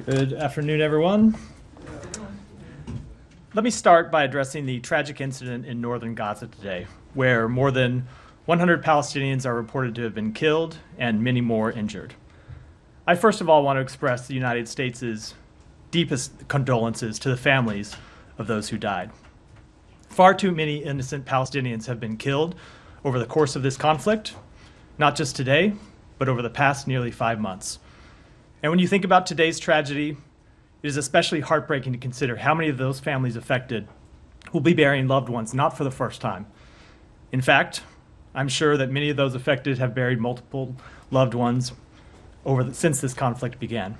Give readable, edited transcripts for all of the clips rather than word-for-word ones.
Good afternoon, everyone. Let me start by addressing the tragic incident in northern Gaza today, where more than 100 Palestinians are reported to have been killed and many more injured. I first of all want to express the United States' deepest condolences to the families of those who died. Far too many innocent Palestinians have been killed over the course of this conflict, not just today, but over the past nearly 5 months. And when you think about today's tragedy, it is especially heartbreaking to consider how many of those families affected will be burying loved ones not for the first time. In fact, I'm sure that many of those affected have buried multiple loved ones since this conflict began.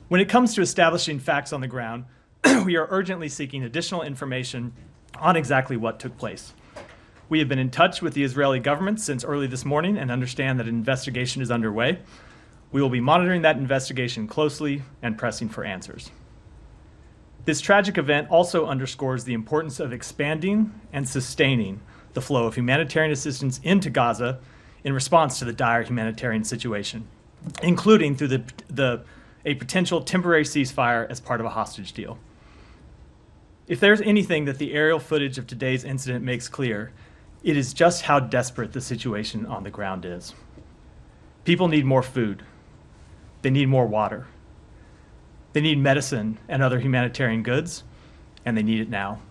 When it comes to establishing facts on the ground, we are urgently seeking additional information on exactly what took place. We have been in touch with the Israeli government since early this morning and understand that an investigation is underway. We will be monitoring that investigation closely and pressing for answers. This tragic event also underscores the importance of expanding and sustaining the flow of humanitarian assistance into Gaza in response to the dire humanitarian situation, including through a potential temporary ceasefire as part of a hostage deal. If there's anything that the aerial footage of today's incident makes clear, it is just how desperate the situation on the ground is. People need more food. They need more water. They need medicine and other humanitarian goods, and they need it now.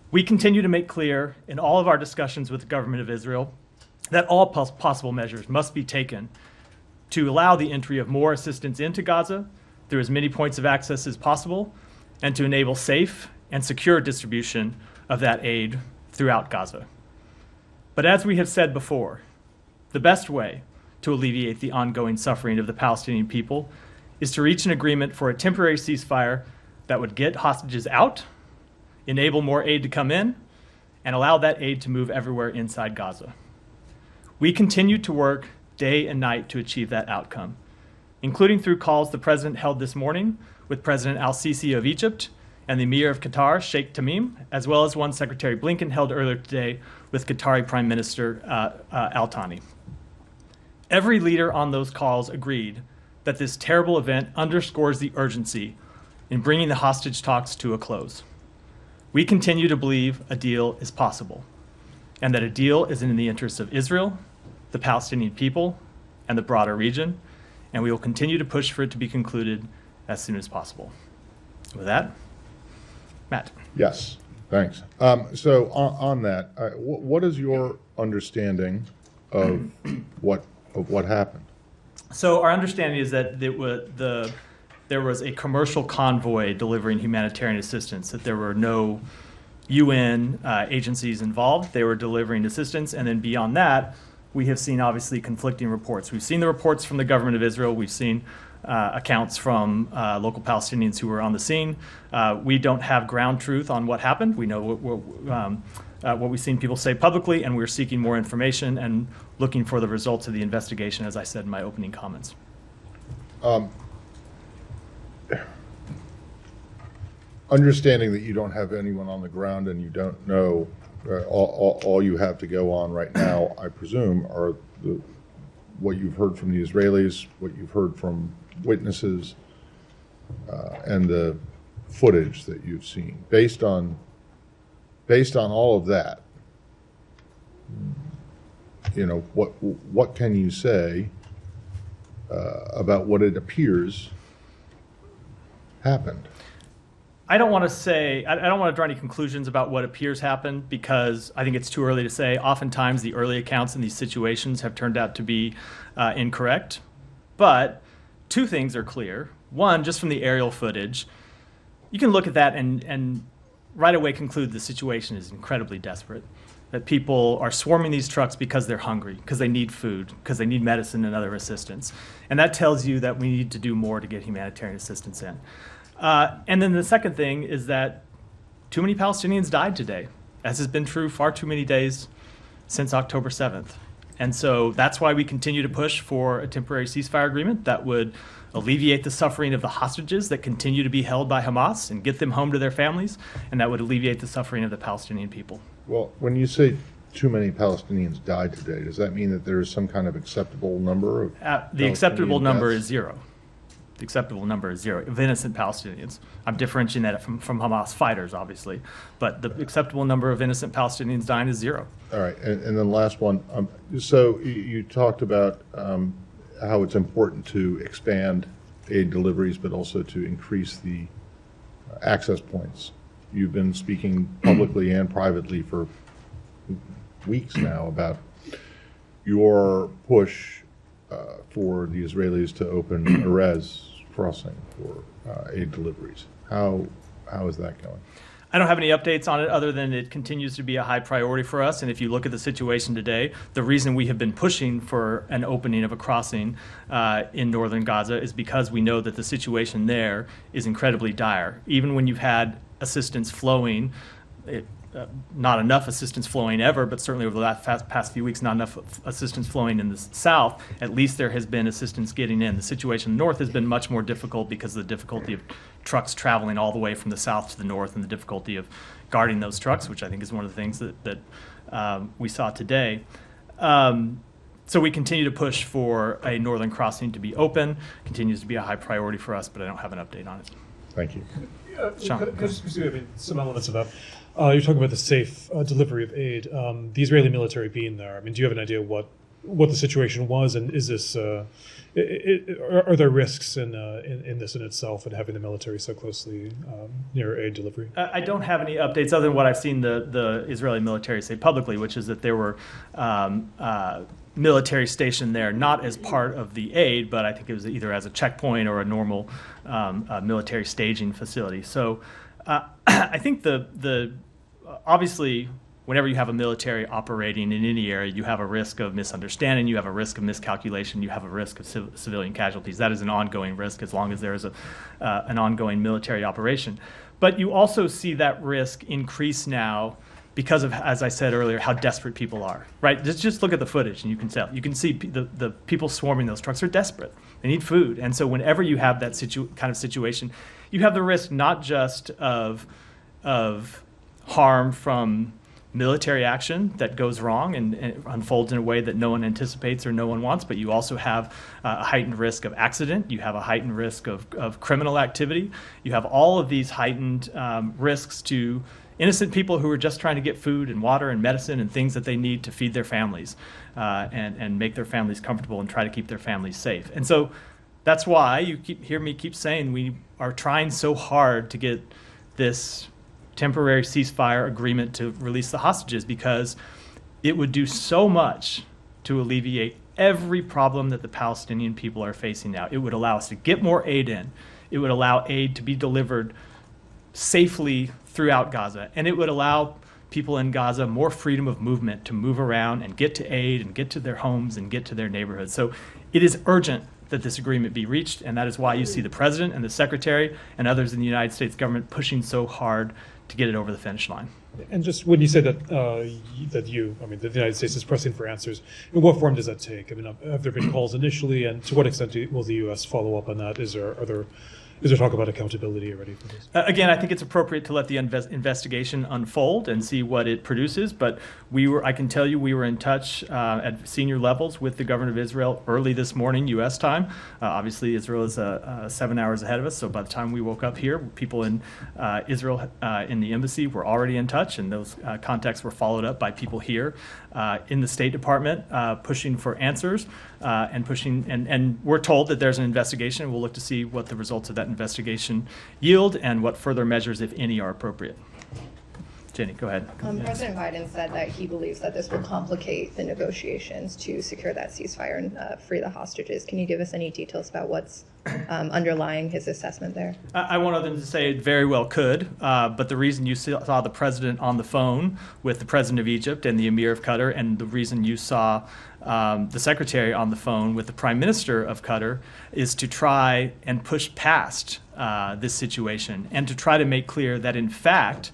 We continue to make clear in all of our discussions with the government of Israel that all possible measures must be taken to allow the entry of more assistance into Gaza through as many points of access as possible and to enable safe and secure distribution of that aid throughout Gaza. But as we have said before, the best way to alleviate the ongoing suffering of the Palestinian people is to reach an agreement for a temporary ceasefire that would get hostages out, enable more aid to come in, and allow that aid to move everywhere inside Gaza. We continue to work day and night to achieve that outcome, including through calls the President held this morning with President al-Sisi of Egypt and the Emir of Qatar, Sheikh Tamim, as well as one Secretary Blinken held earlier today with Qatari Prime Minister Al-Thani. Every leader on those calls agreed that this terrible event underscores the urgency in bringing the hostage talks to a close. We continue to believe a deal is possible, and that a deal is in the interest of Israel, the Palestinian people, and the broader region, and we will continue to push for it to be concluded as soon as possible. With that, Matt. Yes, thanks. So on that, what is your understanding of what happened? So our understanding is that there was a commercial convoy delivering humanitarian assistance, that there were no UN agencies involved. They were delivering assistance, and then beyond that, we have seen obviously conflicting reports. We've seen the reports from the government of Israel. We've seen accounts from local Palestinians who were on the scene. We don't have ground truth on what happened. We know what we've seen people say publicly, and we're seeking more information and looking for the results of the investigation, as I said in my opening comments. Understanding that you don't have anyone on the ground and you don't know, all you have to go on right now, I presume, are what you've heard from the Israelis, what you've heard from witnesses, and the footage that you've seen. Based on all of that, what can you say about what it appears happened? I don't want to draw any conclusions about what appears happened because I think it's too early to say. Oftentimes the early accounts in these situations have turned out to be incorrect. But two things are clear. One, just from the aerial footage, you can look at that and right away conclude the situation is incredibly desperate. That people are swarming these trucks because they're hungry, because they need food, because they need medicine and other assistance. And that tells you that we need to do more to get humanitarian assistance in. And then the second thing is that too many Palestinians died today, as has been true far too many days since October 7th. And so that's why we continue to push for a temporary ceasefire agreement that would alleviate the suffering of the hostages that continue to be held by Hamas and get them home to their families, and that would alleviate the suffering of the Palestinian people. Well, when you say too many Palestinians died today, does that mean that there is some kind of acceptable number of the acceptable number deaths? is 0. The acceptable number is 0 of innocent Palestinians. I'm differentiating that from Hamas fighters, obviously, but the acceptable number of innocent Palestinians dying is 0. All right, and then last one. So you talked about how it's important to expand aid deliveries, but also to increase the access points. You've been speaking publicly and privately for weeks now about your push for the Israelis to open Erez crossing for aid deliveries. How is that going? I don't have any updates on it other than it continues to be a high priority for us. And if you look at the situation today, the reason we have been pushing for an opening of a crossing in northern Gaza is because we know that the situation there is incredibly dire. Even when you've had assistance flowing, not enough assistance flowing ever, but certainly over the past few weeks, not enough assistance flowing in the south, at least there has been assistance getting in. The situation north has been much more difficult because of the difficulty of trucks traveling all the way from the south to the north and the difficulty of guarding those trucks, which I think is one of the things that we saw today. So we continue to push for a northern crossing to be open, continues to be a high priority for us, but I don't have an update on it. Thank you. Sean. Could I just some elements of that? You're talking about the safe delivery of aid. The Israeli military being there. I mean, do you have an idea what the situation was, and is this? Are there risks in this in itself, and having the military so closely near aid delivery? I don't have any updates other than what I've seen the Israeli military say publicly, which is that there were military stationed there, not as part of the aid, but I think it was either as a checkpoint or a normal military staging facility. So I think the obviously, whenever you have a military operating in any area, you have a risk of misunderstanding, you have a risk of miscalculation, you have a risk of civilian casualties. That is an ongoing risk as long as there is an ongoing military operation. But you also see that risk increase now because of, as I said earlier, how desperate people are, right? Just look at the footage and you can tell. You can see the people swarming those trucks are desperate. They need food. And so whenever you have that kind of situation, you have the risk not just of harm from military action that goes wrong and unfolds in a way that no one anticipates or no one wants, but you also have a heightened risk of accident. You have a heightened risk of criminal activity. You have all of these heightened risks to innocent people who are just trying to get food and water and medicine and things that they need to feed their families and make their families comfortable and try to keep their families safe. And so that's why you hear me keep saying we are trying so hard to get this temporary ceasefire agreement to release the hostages, because it would do so much to alleviate every problem that the Palestinian people are facing now. It would allow us to get more aid in. It would allow aid to be delivered safely throughout Gaza, and it would allow people in Gaza more freedom of movement to move around and get to aid and get to their homes and get to their neighborhoods. So it is urgent that this agreement be reached, and that is why you see the president and the secretary and others in the United States government pushing so hard to get it over the finish line. And just when you say that that the United States is pressing for answers, in what form does that take? I mean, have there been calls initially, and to what extent will the U.S. follow up on that? Is there talk about accountability already for this? Again, I think it's appropriate to let the investigation unfold and see what it produces. But I can tell you, we were in touch at senior levels with the government of Israel early this morning, U.S. time. Obviously, Israel is 7 hours ahead of us. So by the time we woke up here, people in Israel in the embassy were already in touch, and those contacts were followed up by people here in the State Department pushing for answers and we're told that there's an investigation. We'll look to see what the results of that investigation yield and what further measures, if any, are appropriate. Jenny, go ahead. President Biden said that he believes that this will complicate the negotiations to secure that ceasefire and free the hostages. Can you give us any details about what's underlying his assessment there? I want them to say it very well could, but the reason you saw the president on the phone with the president of Egypt and the emir of Qatar, and the reason you saw the secretary on the phone with the prime minister of Qatar, is to try and push past this situation and to try to make clear that, in fact,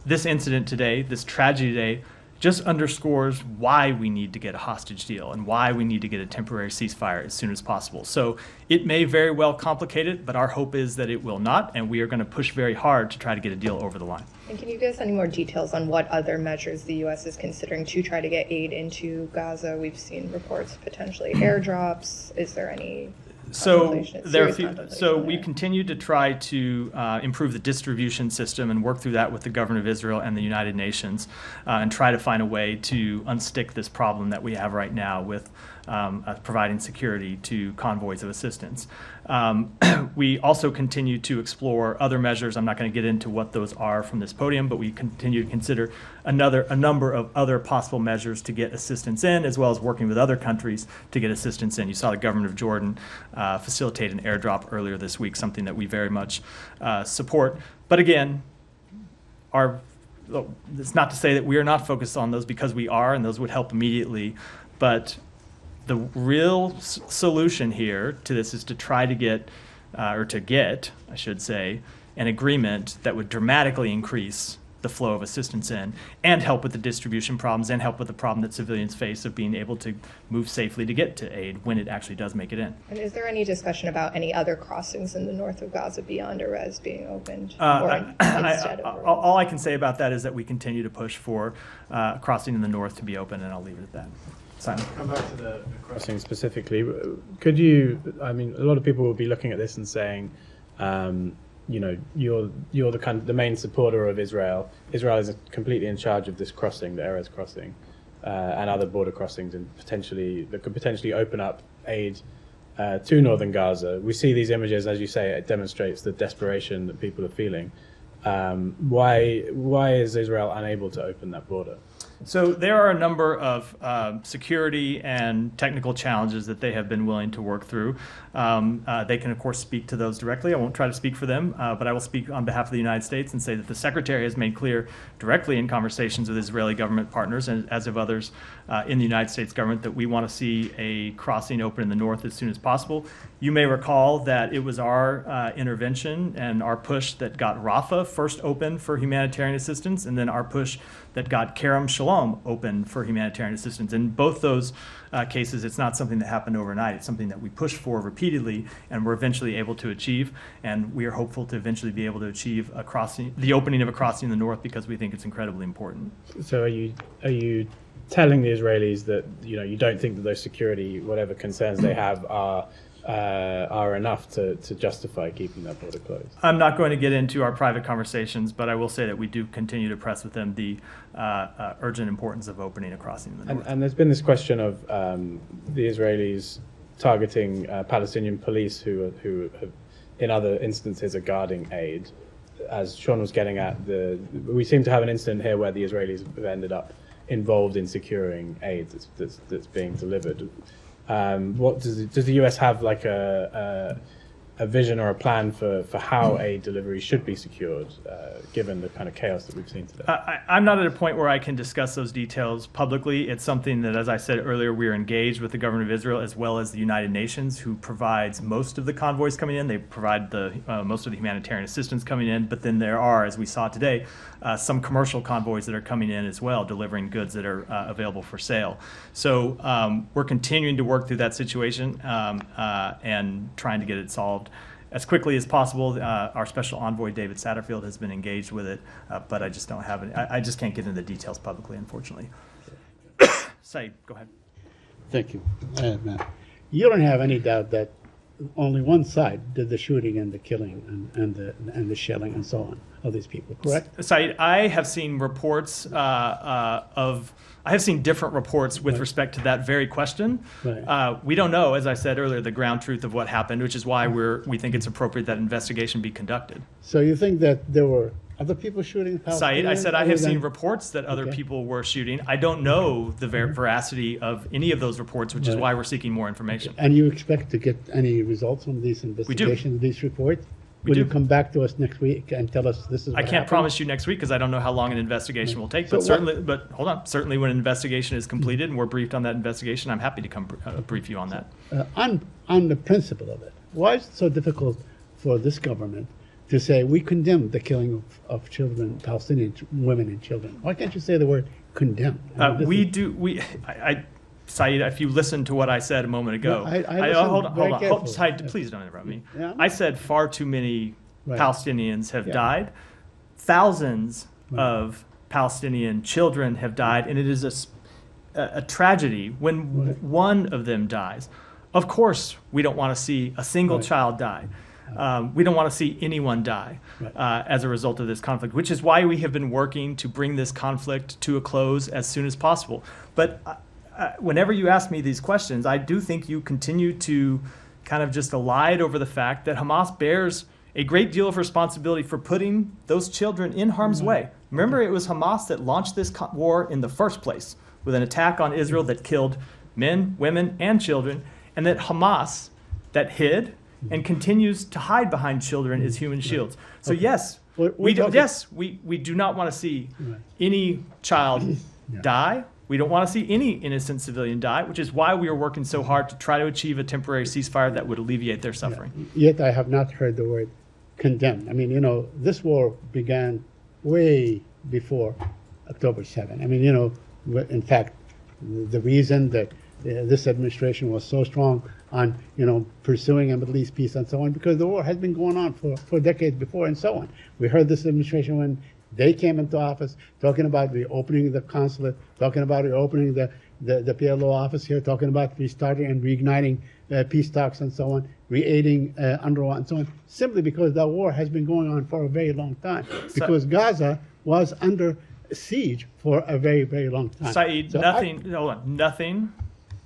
this incident today, this tragedy today, just underscores why we need to get a hostage deal and why we need to get a temporary ceasefire as soon as possible. So it may very well complicate it, but our hope is that it will not, and we are going to push very hard to try to get a deal over the line. And can you give us any more details on what other measures the U.S. is considering to try to get aid into Gaza? We've seen reports potentially airdrops. Is there any So contemplation, there are serious few, contemplation so we there? continue to try to improve the distribution system and work through that with the government of Israel and the United Nations, and try to find a way to unstick this problem that we have right now with providing security to convoys of assistance. We also continue to explore other measures. I'm not going to get into what those are from this podium, but we continue to consider a number of other possible measures to get assistance in, as well as working with other countries to get assistance in. You saw the government of Jordan facilitate an airdrop earlier this week, something that we very much support. But again, it's not to say that we are not focused on those, because we are, and those would help immediately. But the real solution here to this is to try to get, I should say, an agreement that would dramatically increase the flow of assistance in, and help with the distribution problems, and help with the problem that civilians face of being able to move safely to get to aid when it actually does make it in. And is there any discussion about any other crossings in the north of Gaza beyond Erez being opened? All I can say about that is that we continue to push for crossing in the north to be open, and I'll leave it at that. Simon? Come back to the crossing specifically. Could you, I mean, a lot of people will be looking at this and saying, you know, you're the main supporter of Israel. Israel is completely in charge of this crossing, the Erez crossing, and other border crossings, and that could potentially open up aid to northern Gaza. We see these images, as you say, it demonstrates the desperation that people are feeling. Why is Israel unable to open that border? So there are a number of security and technical challenges that they have been willing to work through. They can, of course, speak to those directly. I won't try to speak for them, but I will speak on behalf of the United States and say that the Secretary has made clear directly in conversations with Israeli government partners, and as of others in the United States government, that we want to see a crossing open in the north as soon as possible. You may recall that it was our intervention and our push that got Rafah first open for humanitarian assistance, and then our push that got Kerem Shalom open for humanitarian assistance. In both those cases, it's not something that happened overnight. It's something that we pushed for repeatedly, and we're eventually able to achieve. And we are hopeful to eventually be able to achieve the opening of a crossing in the north, because we think it's incredibly important. So are you telling the Israelis that, you know, you don't think that those security, whatever concerns they have, are enough to justify keeping that border closed? I'm not going to get into our private conversations, but I will say that we do continue to press with them the urgent importance of opening a crossing in the north. And there's been this question of the Israelis targeting Palestinian police who have, in other instances, are guarding aid. As Sean was getting at, we seem to have an incident here where the Israelis have ended up involved in securing aid that's being delivered. What does the US have, like a vision or a plan for how aid delivery should be secured, given the kind of chaos that we've seen today? I'm not at a point where I can discuss those details publicly. It's something that, as I said earlier, we are engaged with the government of Israel as well as the United Nations, who provides most of the convoys coming in. They provide most of the humanitarian assistance coming in, but then there are, as we saw today, some commercial convoys that are coming in as well, delivering goods that are available for sale. So we're continuing to work through that situation and trying to get it solved as quickly as possible. Our special envoy, David Satterfield, has been engaged with it, but I just don't have it. I just can't get into the details publicly, unfortunately. Saeed, go ahead. Thank you. You don't have any doubt that only one side did the shooting and the killing and the shelling and so on of these people, correct? Saeed, I have seen reports I have seen different reports with respect to that very question. Right. We don't know, as I said earlier, the ground truth of what happened, which is why we think it's appropriate that investigation be conducted. So you think that there were other people shooting Palestinians? Saeed, I said I have seen reports that other people were shooting. I don't know the veracity of any of those reports, which is why we're seeking more information. And you expect to get any results from these investigations, these reports? Will you come back to us next week and tell us this is what I can't happened? promise you next week because I don't know how long an investigation will take. But but hold on. Certainly, when an investigation is completed and we're briefed on that investigation, I'm happy to come brief you on that. On the principle of it, why is it so difficult for this government to say we condemn the killing of children, Palestinian women and children? Why can't you say the word condemn? Saeed, if you listen to what I said a moment ago, hold on. Saeed, please don't interrupt me. Yeah. I said far too many Palestinians have died. Thousands of Palestinian children have died, and it is a tragedy when one of them dies. Of course, we don't want to see a single child die. We don't want to see anyone die as a result of this conflict, which is why we have been working to bring this conflict to a close as soon as possible. But whenever you ask me these questions, I do think you continue to kind of just elide over the fact that Hamas bears a great deal of responsibility for putting those children in harm's way. Remember, it was Hamas that launched this war in the first place with an attack on Israel that killed men, women, and children, and that Hamas that hid and continues to hide behind children as human shields. So yes, we do not want to see any child die. We don't want to see any innocent civilian die, which is why we are working so hard to try to achieve a temporary ceasefire that would alleviate their suffering. Yet I have not heard the word condemn. I mean, this war began way before October 7. I mean, in fact, the reason that this administration was so strong on, pursuing a Middle East peace and so on, because the war has been going on for decades before and so on. We heard this administration when they came into office talking about reopening the consulate, talking about reopening the PLO office here, talking about restarting and reigniting peace talks and so on, re-aiding UNRWA and so on, simply because the war has been going on for a very long time. Because Gaza was under siege for a very, very long time. Saeed, nothing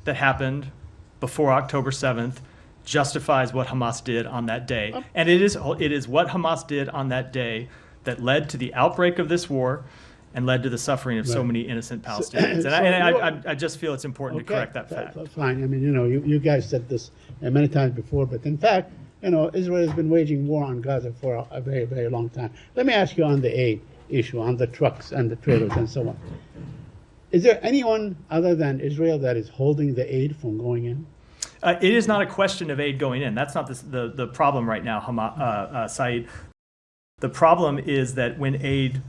that happened before October 7th justifies what Hamas did on that day. And it is what Hamas did on that day that led to the outbreak of this war and led to the suffering of so many innocent Palestinians. I just feel it's important to correct that fact. That's fine. I mean, you guys said this many times before, but in fact, Israel has been waging war on Gaza for a very, very long time. Let me ask you on the aid issue, on the trucks and the trailers and so on. Is there anyone other than Israel that is holding the aid from going in? It is not a question of aid going in. That's not the problem right now, Saeed. The problem is that when aid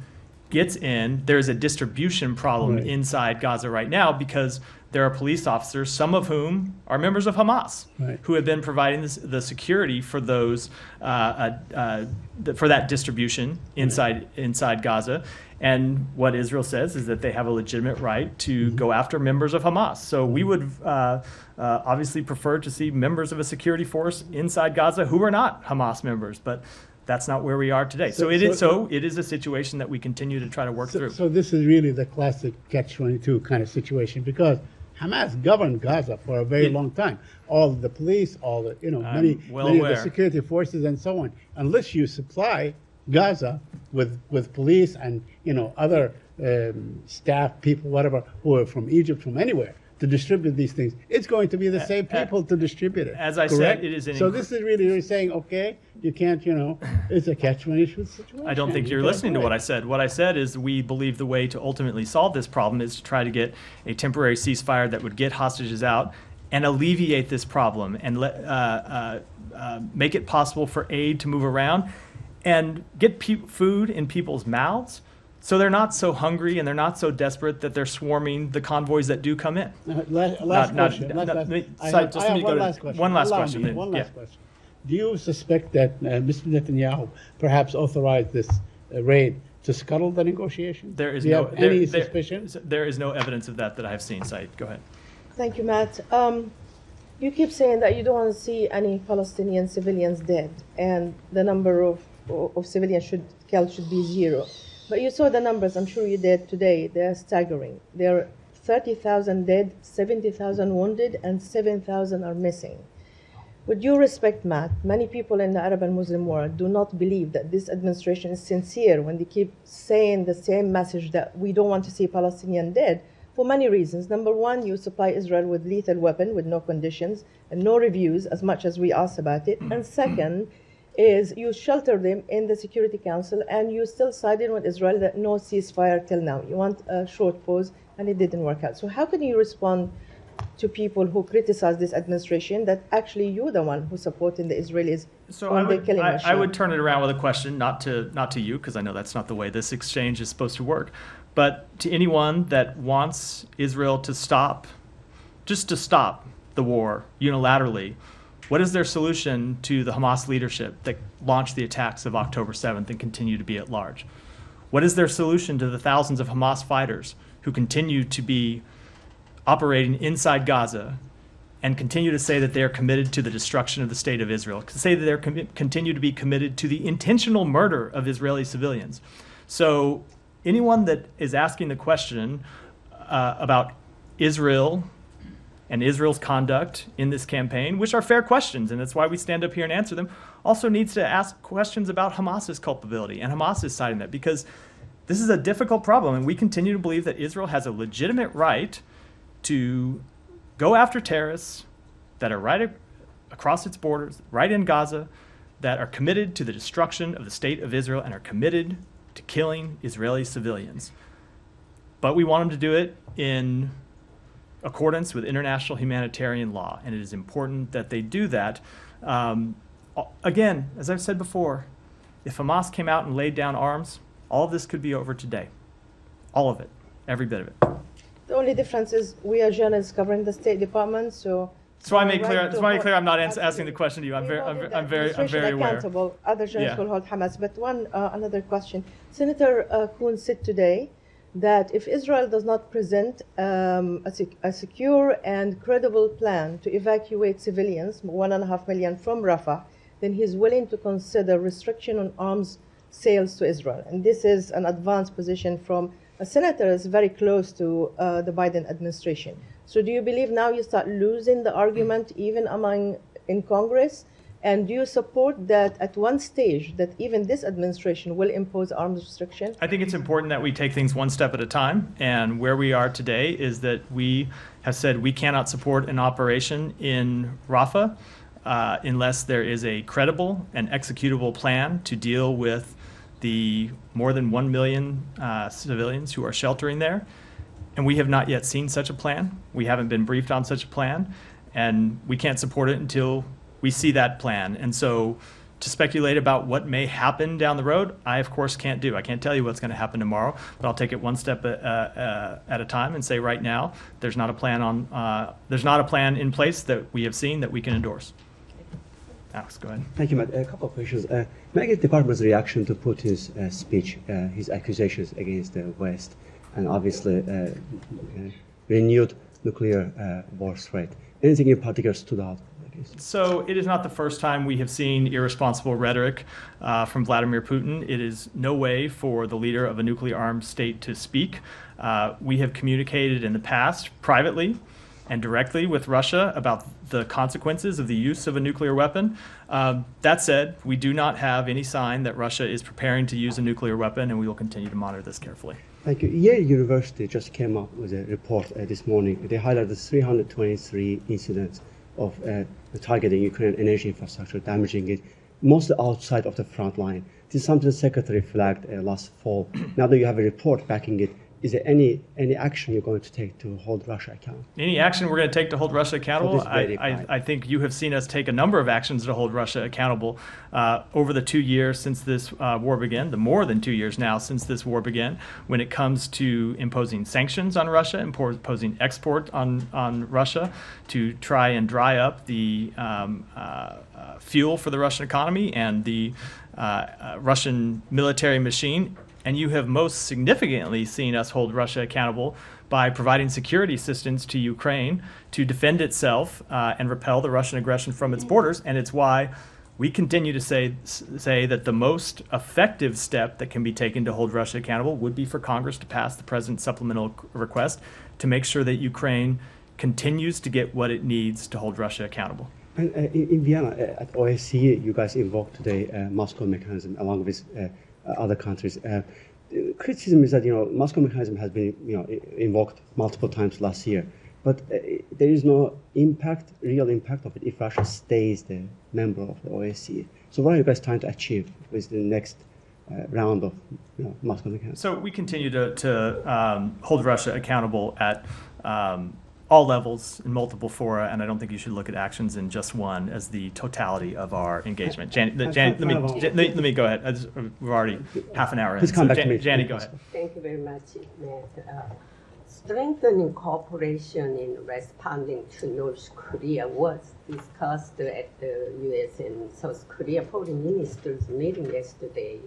gets in, there's a distribution problem inside Gaza right now because there are police officers, some of whom are members of Hamas, who have been providing the security for those for that distribution inside Gaza. And what Israel says is that they have a legitimate right to go after members of Hamas. So we would obviously prefer to see members of a security force inside Gaza who are not Hamas members, but that's not where we are today. So it is a situation that we continue to try to work through. So this is really the classic catch-22 kind of situation because Hamas governed Gaza for a very long time. All the police, all the many of the security forces and so on. Unless you supply Gaza with police and other staff people, whatever, who are from Egypt, from anywhere, to distribute these things, it's going to be the same people to distribute it. As I said, it is so this is really you're saying, okay, you can't, it's a catch-22 situation. I don't think you're listening to what I said. What I said is we believe the way to ultimately solve this problem is to try to get a temporary ceasefire that would get hostages out and alleviate this problem and make it possible for aid to move around and get food in people's mouths so they're not so hungry and they're not so desperate that they're swarming the convoys that do come in. Last question. One last question. Do you suspect that Mr. Netanyahu perhaps authorized this raid to scuttle the negotiation? There is any suspicion? There is no evidence of that I have seen, Said. Go ahead. Thank you, Matt. You keep saying that you don't want to see any Palestinian civilians dead and the number of civilians killed should be 0. But you saw the numbers, I'm sure you did today. They're staggering. There are 30,000 dead, 70,000 wounded, and 7,000 are missing. With due respect, Matt, many people in the Arab and Muslim world do not believe that this administration is sincere when they keep saying the same message that we don't want to see Palestinians dead for many reasons. Number one, you supply Israel with lethal weapon with no conditions and no reviews as much as we asked about it. And second, is you shelter them in the Security Council and you still siding with Israel that no ceasefire till now. You want a short pause and it didn't work out. So how can you respond to people who criticize this administration that actually you're the one who's supporting the Israelis on the killing machine? I would turn it around with a question, not to you, because I know that's not the way this exchange is supposed to work, but to anyone that wants Israel to stop the war unilaterally. What is their solution to the Hamas leadership that launched the attacks of October 7th and continue to be at large? What is their solution to the thousands of Hamas fighters who continue to be operating inside Gaza and continue to say that they are committed to the destruction of the state of Israel, say that they're continue to be committed to the intentional murder of Israeli civilians. So anyone that is asking the question about Israel and Israel's conduct in this campaign, which are fair questions, and that's why we stand up here and answer them, also needs to ask questions about Hamas's culpability and Hamas's side in that, because this is a difficult problem, and we continue to believe that Israel has a legitimate right to go after terrorists that are right across its borders, right in Gaza, that are committed to the destruction of the state of Israel and are committed to killing Israeli civilians. But we want them to do it in accordance with international humanitarian law, and it is important that they do that. Again, as I've said before, if Hamas came out and laid down arms, all of this could be over today. All of it, every bit of it. The only difference is we are journalists covering the State Department, so. That's why I made clear. That's why I made clear. I'm not asking the question to you. I'm very aware. Accountable. Other journalists Yeah. will hold Hamas. But another question. Senator Kuhn said today that if Israel does not present a secure and credible plan to evacuate civilians, 1.5 million from Rafah, then he's willing to consider restriction on arms sales to Israel. And this is an advanced position from a senator is very close to the Biden administration. So do you believe now you start losing the argument even in Congress? And do you support that at one stage that even this administration will impose arms restriction? I think it's important that we take things one step at a time. And where we are today is that we have said we cannot support an operation in Rafah unless there is a credible and executable plan to deal with the more than 1 million civilians who are sheltering there. And we have not yet seen such a plan. We haven't been briefed on such a plan, and we can't support it until we see that plan. And so to speculate about what may happen down the road, I of course can't do. I can't tell you what's going to happen tomorrow, but I'll take it one step at a time and say right now there's not a plan in place that we have seen that we can endorse. Alex, go ahead. Thank you, Matt. A couple of questions. May I get the department's reaction to Putin's speech, his accusations against the West, and obviously renewed nuclear war threat? Anything in particular stood out? So it is not the first time we have seen irresponsible rhetoric from Vladimir Putin. It is no way for the leader of a nuclear-armed state to speak. We have communicated in the past privately and directly with Russia about the consequences of the use of a nuclear weapon. That said, we do not have any sign that Russia is preparing to use a nuclear weapon, and we will continue to monitor this carefully. Thank you. Yale University just came up with a report this morning. They highlighted 323 incidents of targeting Ukrainian energy infrastructure, damaging it, mostly outside of the front line. This is something the Secretary flagged last fall. Now that you have a report backing it, is there any action you're going to take to hold Russia accountable? Any action we're going to take to hold Russia accountable? So this I think you have seen us take a number of actions to hold Russia accountable over the 2 years since this war began, the more than 2 years now since this war began, when it comes to imposing sanctions on Russia, imposing export on Russia to try and dry up the fuel for the Russian economy and the Russian military machine. And you have most significantly seen us hold Russia accountable by providing security assistance to Ukraine to defend itself and repel the Russian aggression from its borders. And it's why we continue to say that the most effective step that can be taken to hold Russia accountable would be for Congress to pass the President's supplemental request to make sure that Ukraine continues to get what it needs to hold Russia accountable. And in Vienna, at OSCE, you guys invoked today Moscow mechanism along with other countries. Criticism is that Moscow mechanism has been invoked multiple times last year, but there is no real impact of it if Russia stays the member of the OSCE. So what are you guys trying to achieve with the next round of Moscow mechanism? So we continue to hold Russia accountable at all levels in multiple fora, and I don't think you should look at actions in just one as the totality of our engagement. Let me go ahead. We're already half an hour in. Please come back to me. Janie, go ahead. Thank you very much, Matt. Strengthening cooperation in responding to North Korea was discussed at the U.S. and South Korea foreign ministers meeting yesterday.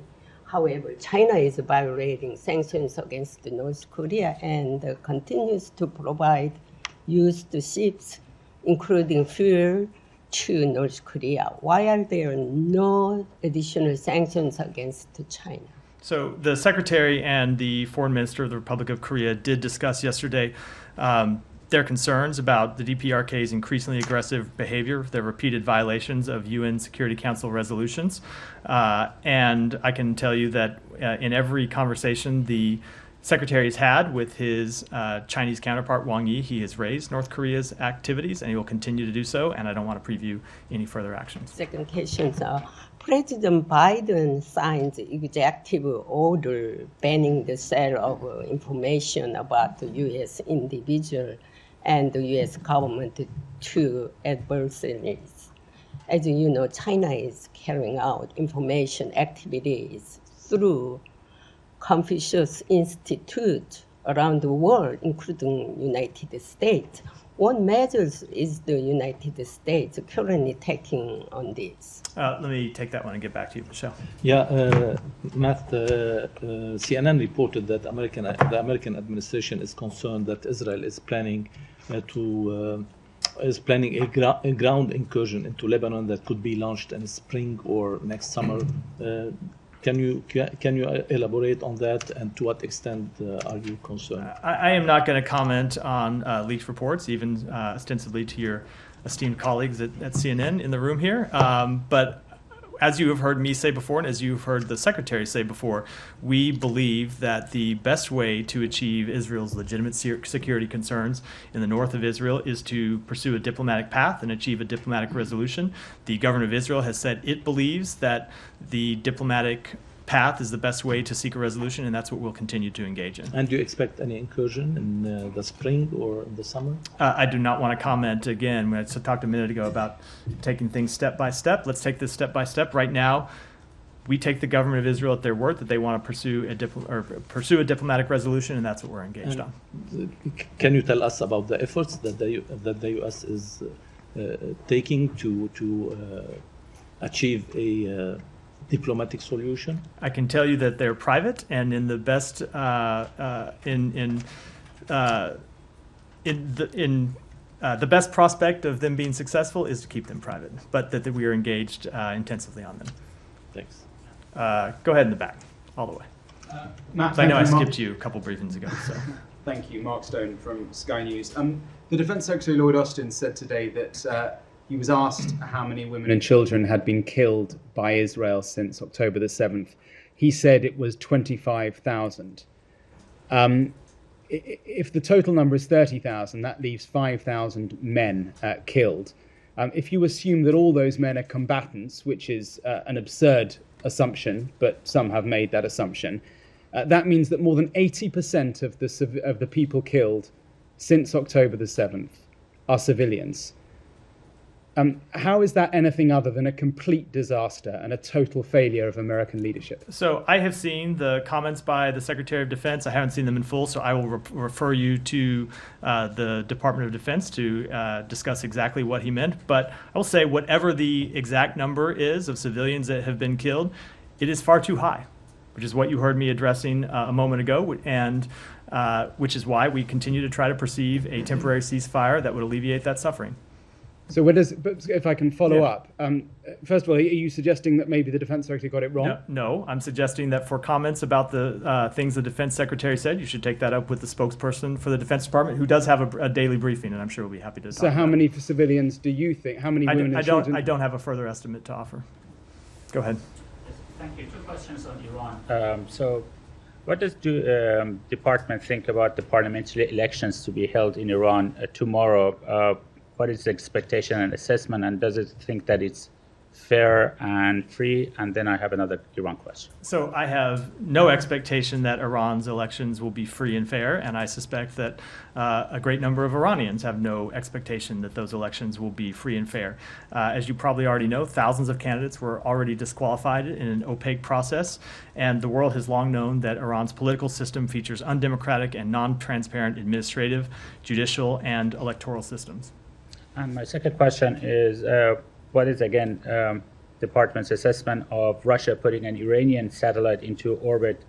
However, China is violating sanctions against North Korea and continues to provide used ships including fuel, to North Korea. Why are there no additional sanctions against China? So the Secretary and the Foreign Minister of the Republic of Korea did discuss yesterday their concerns about the DPRK's increasingly aggressive behavior, their repeated violations of UN Security Council resolutions. And I can tell you that in every conversation the Secretary has had with his Chinese counterpart, Wang Yi, he has raised North Korea's activities, and he will continue to do so, and I don't want to preview any further actions. Second question, President Biden signed executive order banning the sale of information about the U.S. individual and the U.S. government to adversaries. As you know, China is carrying out information activities through Confucius Institute around the world, including United States. What measures is the United States currently taking on this? Let me take that one and get back to you, Michelle. Yeah, Matt, CNN reported that the American administration is concerned that Israel is planning a ground incursion into Lebanon that could be launched in spring or next summer. Can you elaborate on that, and to what extent are you concerned? I am not going to comment on leaked reports, even ostensibly to your esteemed colleagues at CNN in the room here. But as you have heard me say before, and as you've heard the Secretary say before, we believe that the best way to achieve Israel's legitimate security concerns in the north of Israel is to pursue a diplomatic path and achieve a diplomatic resolution. The government of Israel has said it believes that the diplomatic path is the best way to seek a resolution, and that's what we'll continue to engage in. And do you expect any incursion in the spring or in the summer? I do not want to comment again. I talked a minute ago about taking things step by step. Let's take this step by step. Right now, we take the government of Israel at their word that they want to pursue a diplomatic resolution, and that's what we're engaged on. Can you tell us about the efforts that the U.S. is taking to achieve a diplomatic solution? I can tell you that they're private, and in the best the best prospect of them being successful is to keep them private, but that we are engaged intensively on them. Thanks. Go ahead in the back, all the way. Matt, I know I skipped you a couple briefings ago. So. Thank you, Mark Stone from Sky News. The Defence Secretary Lloyd Austin said today that he was asked how many women and children had been killed by Israel since October the 7th. He said it was 25,000. If the total number is 30,000, that leaves 5,000 men killed. If you assume that all those men are combatants, which is an absurd assumption, but some have made that assumption, that means that more than 80% of the people killed since October the 7th are civilians. How is that anything other than a complete disaster and a total failure of American leadership? So I have seen the comments by the Secretary of Defense. I haven't seen them in full, so I will refer you to the Department of Defense to discuss exactly what he meant. But I will say whatever the exact number is of civilians that have been killed, it is far too high, which is what you heard me addressing a moment ago, and which is why we continue to try to perceive a temporary ceasefire that would alleviate that suffering. So if I can follow up, first of all, are you suggesting that maybe the Defense Secretary got it wrong? No, I'm suggesting that for comments about the things the Defense Secretary said, you should take that up with the spokesperson for the Defense Department, who does have a daily briefing, and I'm sure we'll be happy to talk So how about many civilians do you think? How many women and children? I don't have a further estimate to offer. Go ahead. Thank you. Two questions on Iran. So what does the department think about the parliamentary elections to be held in Iran tomorrow? What is the expectation and assessment, and does it think that it's fair and free? And then I have another Iran question. So I have no expectation that Iran's elections will be free and fair, and I suspect that a great number of Iranians have no expectation that those elections will be free and fair. As you probably already know, thousands of candidates were already disqualified in an opaque process, and the world has long known that Iran's political system features undemocratic and non-transparent administrative, judicial, and electoral systems. And my second question is, what is, again, department's assessment of Russia putting an Iranian satellite into orbit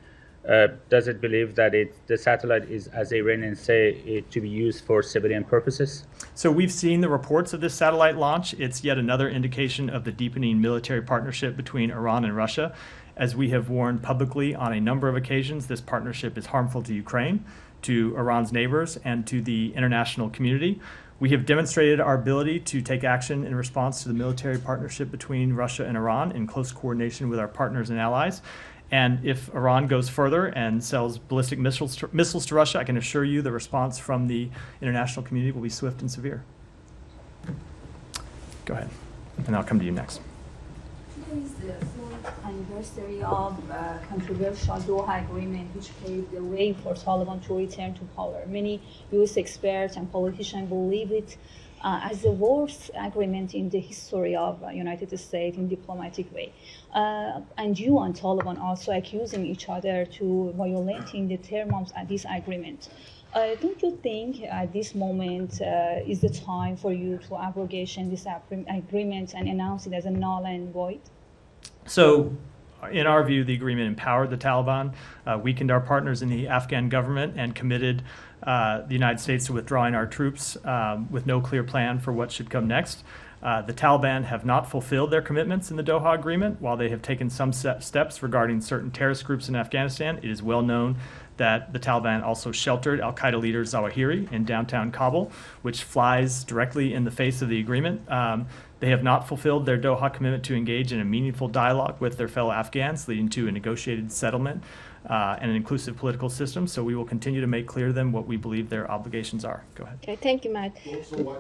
does it believe that the satellite is, as Iranians say, to be used for civilian purposes? So we've seen the reports of this satellite launch. It's yet another indication of the deepening military partnership between Iran and Russia. As we have warned publicly on a number of occasions, this partnership is harmful to Ukraine, to Iran's neighbors, and to the international community. We have demonstrated our ability to take action in response to the military partnership between Russia and Iran in close coordination with our partners and allies. And if Iran goes further and sells ballistic missiles to Russia, I can assure you the response from the international community will be swift and severe. Go ahead, and I'll come to you next. Today is the fourth anniversary of controversial Doha Agreement, which paved the way for Taliban to return to power. Many U.S. experts and politicians believe it as the worst agreement in the history of United States in diplomatic way. And you and Taliban also accusing each other to violating the terms of this agreement. Don't you think at this moment is the time for you to abrogation this agreement and announce it as a null and void? So, in our view, the agreement empowered the Taliban, weakened our partners in the Afghan government, and committed the United States to withdrawing our troops with no clear plan for what should come next. The Taliban have not fulfilled their commitments in the Doha Agreement. While they have taken some steps regarding certain terrorist groups in Afghanistan, it is well known that the Taliban also sheltered al-Qaeda leader Zawahiri in downtown Kabul, which flies directly in the face of the agreement. They have not fulfilled their Doha commitment to engage in a meaningful dialogue with their fellow Afghans, leading to a negotiated settlement and an inclusive political system. So we will continue to make clear to them what we believe their obligations are. Go ahead. Okay, thank you, Matt. So why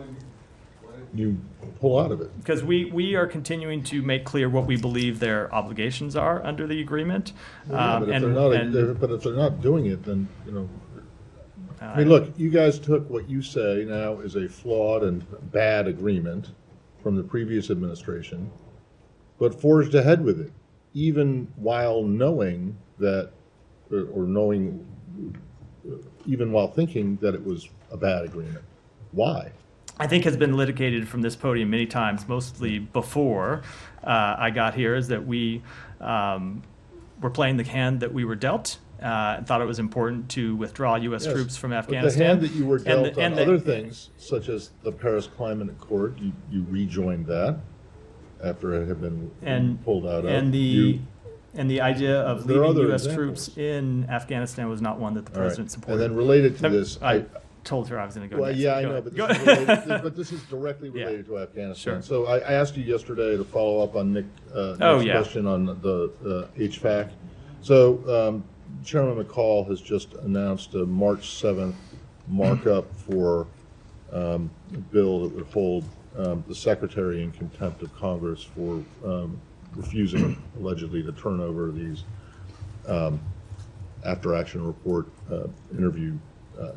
didn't you pull out of it? Because we are continuing to make clear what we believe their obligations are under the agreement. But if they're not doing it, then, I mean, look, you guys took what you say now is a flawed and bad agreement from the previous administration, but forged ahead with it, even while knowing that, even while thinking that it was a bad agreement. Why? I think has been litigated from this podium many times, mostly before I got here, is that we were playing the hand that we were dealt. And thought it was important to withdraw U.S. troops from Afghanistan. But the hand that you were dealt on other things, such as the Paris Climate Accord, you rejoined that after it had been pulled out of. And the idea of leaving U.S. troops in Afghanistan was not one that the president supported. And then related to this, I told her I was going to go next. Yeah, I know, but this is directly related to Afghanistan. Sure. So I asked you yesterday to follow up on Nick's question on the HVAC. So Chairman McCall has just announced a March 7th markup for a bill that would hold the Secretary in contempt of Congress for refusing, allegedly, to turn over these after-action report interview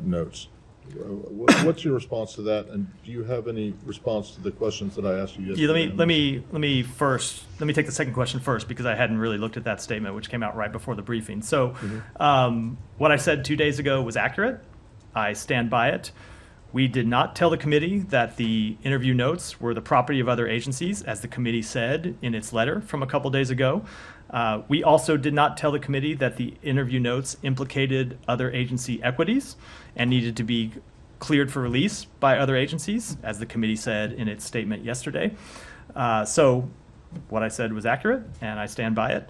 notes. What's your response to that, and do you have any response to the questions that I asked you yesterday? Let me take the second question first, because I hadn't really looked at that statement, which came out right before the briefing. So, what I said 2 days ago was accurate. I stand by it. We did not tell the committee that the interview notes were the property of other agencies, as the committee said in its letter from a couple days ago. We also did not tell the committee that the interview notes implicated other agency equities and needed to be cleared for release by other agencies, as the committee said in its statement yesterday. So what I said was accurate, and I stand by it.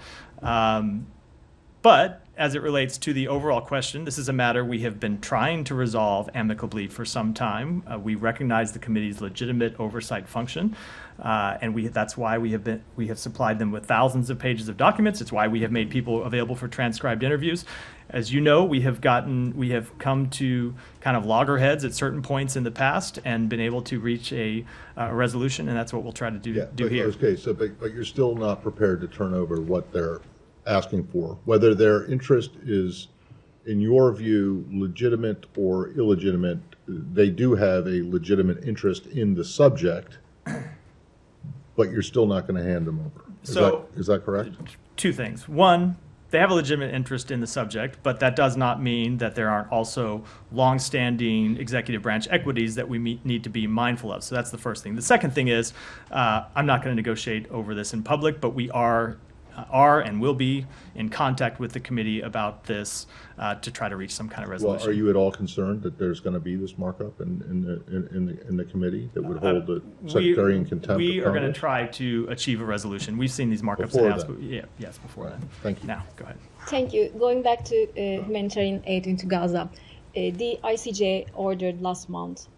But as it relates to the overall question, this is a matter we have been trying to resolve amicably for some time. We recognize the committee's legitimate oversight function, and that's why we have supplied them with thousands of pages of documents. It's why we have made people available for transcribed interviews. As you know, we have come to kind of loggerheads at certain points in the past and been able to reach a resolution, and that's what we'll try to do here. Okay, so but you're still not prepared to turn over what they're asking for, whether their interest is, in your view, legitimate or illegitimate. They do have a legitimate interest in the subject, but you're still not going to hand them over. Is that correct? Two things. One, they have a legitimate interest in the subject, but that does not mean that there aren't also longstanding executive branch equities that we need to be mindful of. So that's the first thing. The second thing is, I'm not going to negotiate over this in public, but we are are and will be in contact with the committee about this to try to reach some kind of resolution. Well, are you at all concerned that there's going to be this markup in the committee that would hold the secretary in contempt? We of are going to Congress? try to achieve a resolution. We've seen these markups Before announced. then. But yes, before then. Thank you. Now, go ahead. Thank you. Going back to humanitarian aid into Gaza, the ICJ ordered last month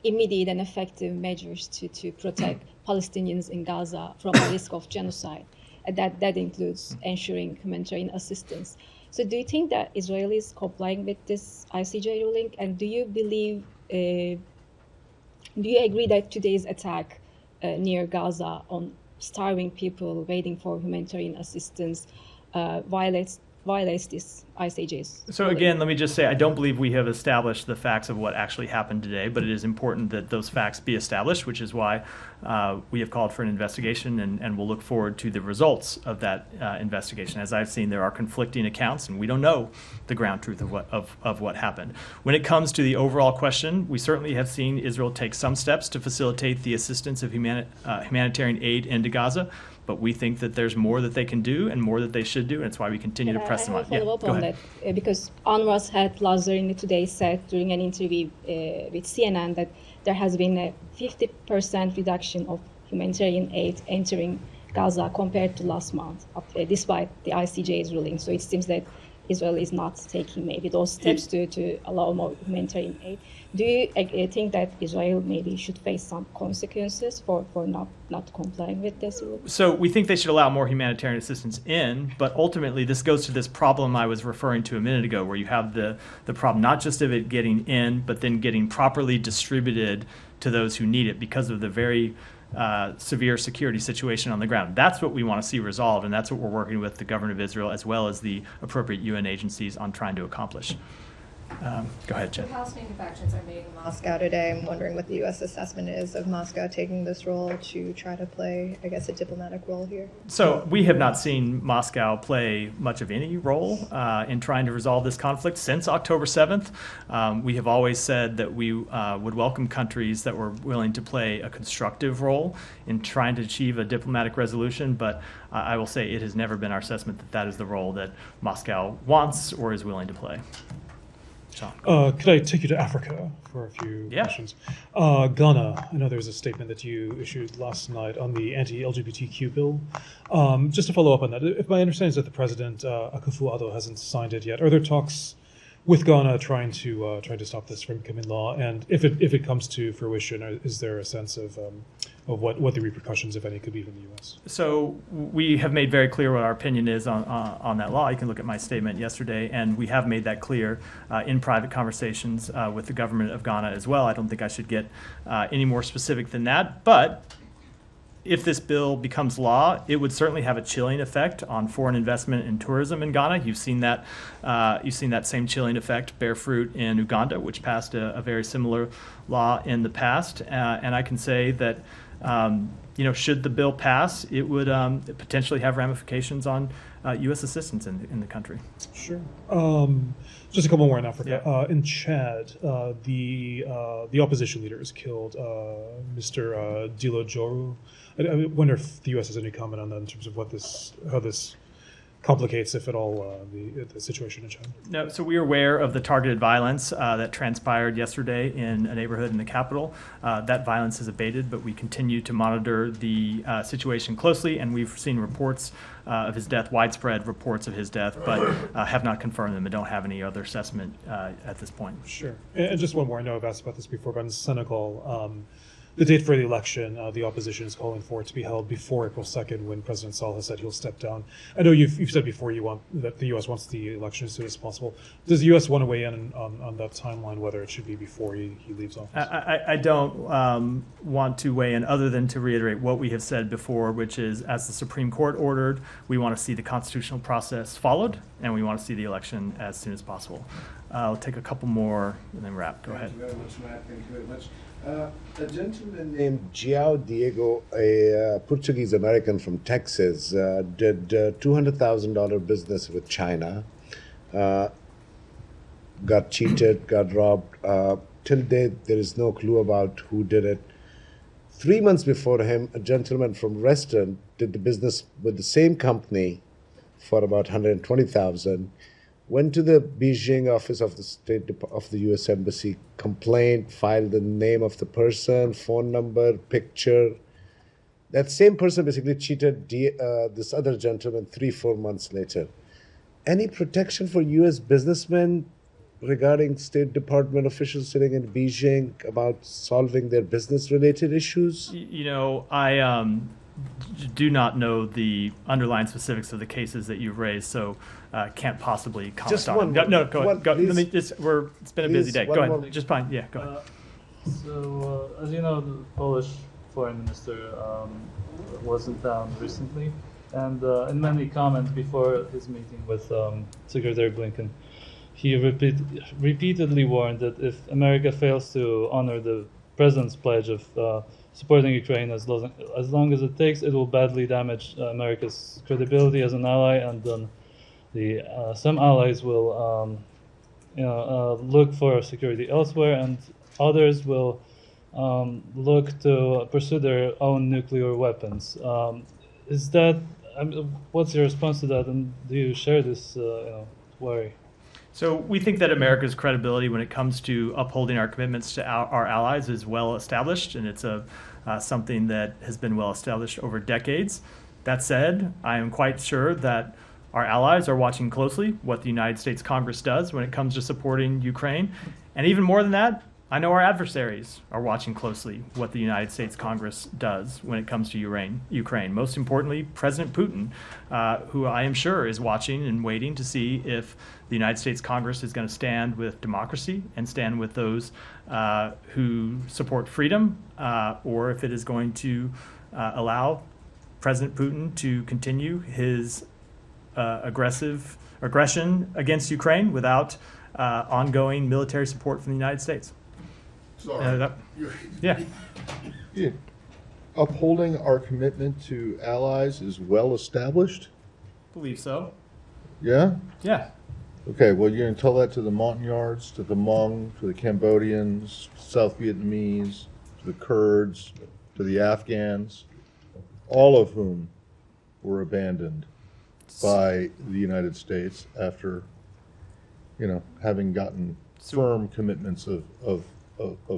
immediate and effective measures to protect Palestinians in Gaza from the risk of genocide. That includes ensuring humanitarian assistance. So do you think that Israel is complying with this ICJ ruling? And do you believe, do you agree that today's attack near Gaza on starving people waiting for humanitarian assistance violates this ICJ's So ruling? again, let me just say, I don't believe we have established the facts of what actually happened today, but it is important that those facts be established, which is why we have called for an investigation, and we'll look forward to the results of that investigation. As I've seen, there are conflicting accounts, and we don't know the ground truth of what happened. When it comes to the overall question, we certainly have seen Israel take some steps to facilitate the assistance of humanitarian aid into Gaza, but we think that there's more that they can do and more that they should do, and it's why we continue to press them on. I have a follow-up on that, because UNRWA's head Lazzarini today said during an interview with CNN that there has been a 50% reduction of humanitarian aid entering Gaza compared to last month, despite the ICJ's ruling. So it seems that Israel is not taking maybe those steps to allow more humanitarian aid. Do you think that Israel maybe should face some consequences for not complying with this rule? So we think they should allow more humanitarian assistance in, but ultimately this goes to this problem I was referring to a minute ago, where you have the problem not just of it getting in, but then getting properly distributed to those who need it because of the very severe security situation on the ground. That's what we want to see resolved, and that's what we're working with the government of Israel as well as the appropriate UN agencies on trying to accomplish. Go ahead, Jen. House manufacturers are made in Moscow today. I'm wondering what the U.S. assessment is of Moscow taking this role to try to play, I guess, a diplomatic role here. So we have not seen Moscow play much of any role in trying to resolve this conflict since October 7th. We have always said that we would welcome countries that were willing to play a constructive role in trying to achieve a diplomatic resolution, but I will say it has never been our assessment that that is the role that Moscow wants or is willing to play. Could I take you to Africa for a few questions? Ghana, I know there was a statement that you issued last night on the anti-LGBTQ bill. Just to follow up on that, if my understanding is that the president, Akufo-Addo, hasn't signed it yet, are there talks with Ghana trying to stop this from becoming law? And if it comes to fruition, is there a sense of what the repercussions, if any, could be from the U.S.? So we have made very clear what our opinion is on that law. You can look at my statement yesterday, and we have made that clear in private conversations with the government of Ghana as well. I don't think I should get any more specific than that, but if this bill becomes law, it would certainly have a chilling effect on foreign investment and tourism in Ghana. You've seen that same chilling effect bear fruit in Uganda, which passed a very similar law in the past. And I can say that should the bill pass, it would potentially have ramifications on U.S. assistance in the country. Sure. Just a couple more in Africa. Yeah. In Chad, the opposition leader is killed, Mr. Dilo Joru. I wonder if the U.S. has any comment on that in terms of how this complicates, if at all, the situation in Chad. No, so we are aware of the targeted violence that transpired yesterday in a neighborhood in the capital. That violence has abated, but we continue to monitor the situation closely, and we've seen reports of his death, widespread reports of his death, but have not confirmed them and don't have any other assessment at this point. Sure. And just one more, I know I've asked about this before, but in Senegal, the date for the election, the opposition is calling for it to be held before April 2nd, when President Sall has said he'll step down. I know you've said before that the U.S. wants the election as soon as possible. Does the U.S. want to weigh in on that timeline, whether it should be before he leaves office? I don't want to weigh in other than to reiterate what we have said before, which is, as the Supreme Court ordered, we want to see the constitutional process followed, and we want to see the election as soon as possible. I'll take a couple more and then wrap. Go ahead. Thank you very much, Matt. Thank you very much. A gentleman named João Diego, a Portuguese-American from Texas, did $200,000 business with China, got cheated, got robbed. Till date, there is no clue about who did it. 3 months before him, a gentleman from Reston did the business with the same company for about 120,000. Went to the Beijing office of the U.S. Embassy, complained, filed the name of the person, phone number, picture. That same person basically cheated this other gentleman 3-4 months later. Any protection for U.S. businessmen regarding State Department officials sitting in Beijing about solving their business-related issues? You know, I do not know the underlying specifics of the cases that you've raised, so can't possibly comment Just on one it. more. No, go ahead. Go. Let me just, it's been a busy day. Please, Go one ahead. more. Just fine. Yeah, go ahead. So, as you know, the Polish foreign minister was in town recently, and in many comments before his meeting with Secretary Blinken, he repeatedly warned that if America fails to honor the president's pledge of supporting Ukraine as long as it takes, it will badly damage America's credibility as an ally, and then some allies will look for security elsewhere, and others will look to pursue their own nuclear weapons. Is that? What's your response to that, and do you share this worry? So we think that America's credibility when it comes to upholding our commitments to our allies is well established, and it's something that has been well established over decades. That said, I am quite sure that our allies are watching closely what the United States Congress does when it comes to supporting Ukraine. And even more than that, I know our adversaries are watching closely what the United States Congress does when it comes to Ukraine. Most importantly, President Putin, who I am sure is watching and waiting to see if the United States Congress is going to stand with democracy and stand with those who support freedom, or if it is going to allow President Putin to continue his aggression against Ukraine without ongoing military support from the United States. Sorry. Yeah. Upholding our commitment to allies is well established? Believe so. Yeah? Yeah. Okay, well, you're going to tell that to the Montagnards, to the Hmong, to the Cambodians, South Vietnamese, to the Kurds, to the Afghans, all of whom were abandoned by the United States after, having gotten firm commitments of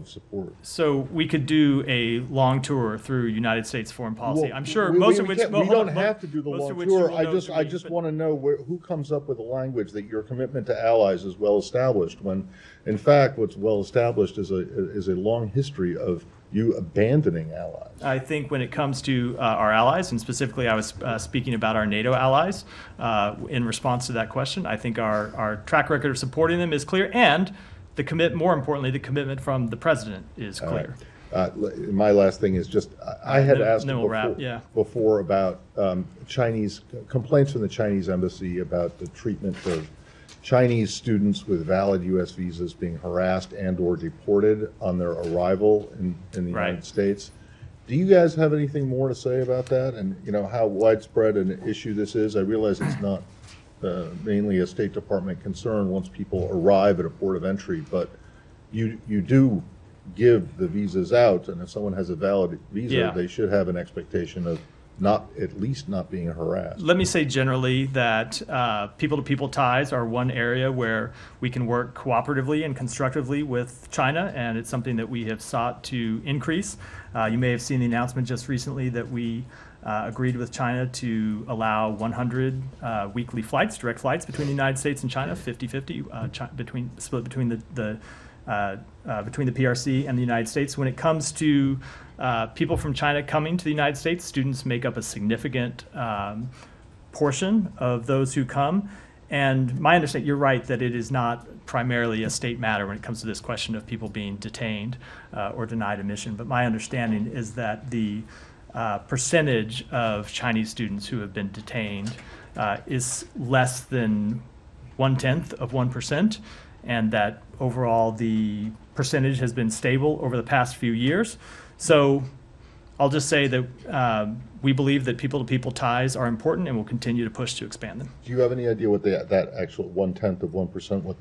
support. So we could do a long tour through United States foreign policy. Well, I'm sure we don't most have to do the most long of which tour. you will I know just to read, want to know who comes up with the language that your commitment to allies is well established, when in fact what's well established is a long history of you abandoning allies. I think when it comes to our allies, and specifically I was speaking about our NATO allies in response to that question, I think our track record of supporting them is clear, and more importantly, the commitment from the president is clear. My last thing is just, I had asked before about Chinese complaints from the Chinese embassy about the treatment of Chinese students with valid U.S. visas being harassed and or deported on their arrival in the United States. Do you guys have anything more to say about that, and how widespread an issue this is? I realize it's not mainly a State Department concern once people arrive at a port of entry, but you do give the visas out, and if someone has a valid visa, they should have an expectation of at least not being harassed. Let me say generally that people-to-people ties are one area where we can work cooperatively and constructively with China, and it's something that we have sought to increase. You may have seen the announcement just recently that we agreed with China to allow 100 weekly flights, direct flights between the United States and China, 50-50, split between the PRC and the United States. When it comes to people from China coming to the United States, students make up a significant portion of those who come. And my understanding, you're right, that it is not primarily a state matter when it comes to this question of people being detained or denied admission. But my understanding is that the percentage of Chinese students who have been detained is less than 0.1%, and that overall the percentage has been stable over the past few years. So I'll just say that we believe that people-to-people ties are important, and we'll continue to push to expand them. Do you have any idea what that actual 0.1%, what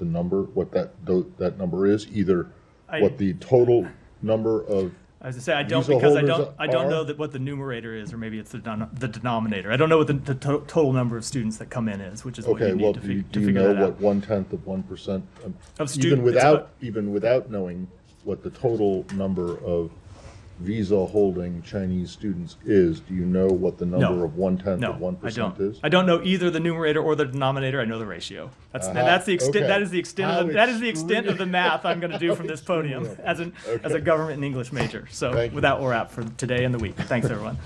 that number is? Either what the total number of As I say, I don't Visa because holders I don't are? know that what the numerator is, or maybe it's the denominator. I don't know what the total number of students that come in is, which is what Okay, you need well, to, do you, to do you figure know that out. what 1/10 of 1% Of student- even without knowing what the total number of visa holding Chinese students is, do you know what the number of 1/10 No, of 1% I don't. is? I don't know either the numerator or the denominator. I know the ratio. And that's the extent. Okay. That is the extent. How Of the, that is the extent of the math I'm going to do from this podium extremely as a government and English major. So Thank you. without, we're out for today and the week. Thanks, everyone.